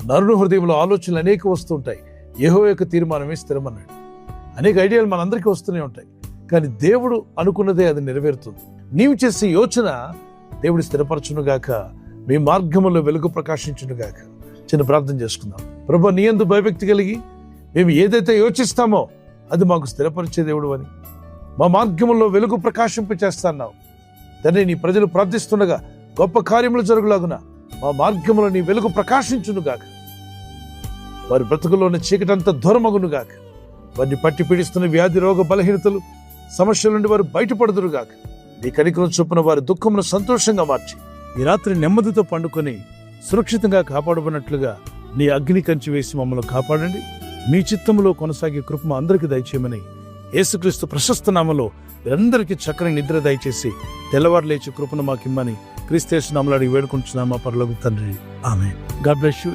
నరుని హృదయంలో ఆలోచనలు అనేక వస్తుంటాయి. యెహోవా యొక్క తీర్మానమే స్థిరమన్నాడు. అనేక ఐడియాలు మనందరికీ వస్తూనే ఉంటాయి, కానీ దేవుడు అనుకున్నదే అది నెరవేరుతుంది. నీవు చేసే యోచన దేవుడు స్థిరపరచునుగాక, మీ మార్గంలో వెలుగు ప్రకాశించునుగాక. చిన్న ప్రార్థన చేసుకుందాం. ప్రభువా, నీ యందు భయభక్తి కలిగి మేము ఏదైతే యోచిస్తామో అది మాకు స్థిరపరిచే దేవుడు అని, మా మార్గంలో వెలుగు ప్రకాశింపచేస్తున్నావు తండ్రి. నీ ప్రజలు ప్రార్థిస్తుండగా గొప్ప కార్యములు జరుగులాగున మా మార్గంలో నీ వెలుగు ప్రకాశించునుగాక. వారి బ్రతుకుల్లోని చీకటంతా దూరమగునుగాక. వారిని పట్టి పీడిస్తున్న వ్యాధి, రోగ, బలహీనతలు, సమస్యల నుండి వారు బయటపడుదురుగాక. నీ కనికరం చొప్పున వారి దుఃఖమును సంతోషంగా మార్చి ఈ రాత్రి నెమ్మదితో పండుకొని సురక్షితంగా కాపాడబడినట్లుగా నీ అగ్ని కంచి వేసి మమ్మల్ని కాపాడండి. మీ చిత్తములో కొనసాగే కృప మా అందరికీ దయచేయమని యేసుక్రీస్తు ప్రశస్త నామములో మీరందరికీ చక్కని నిద్ర దయచేసి తెల్లవారు లేచి కృపను మాకిమ్మని క్రీస్తు యేసు నామములో అడిగి వేడుకుంటున్నామా పరలోక తండ్రి. ఆమేన్. God bless you.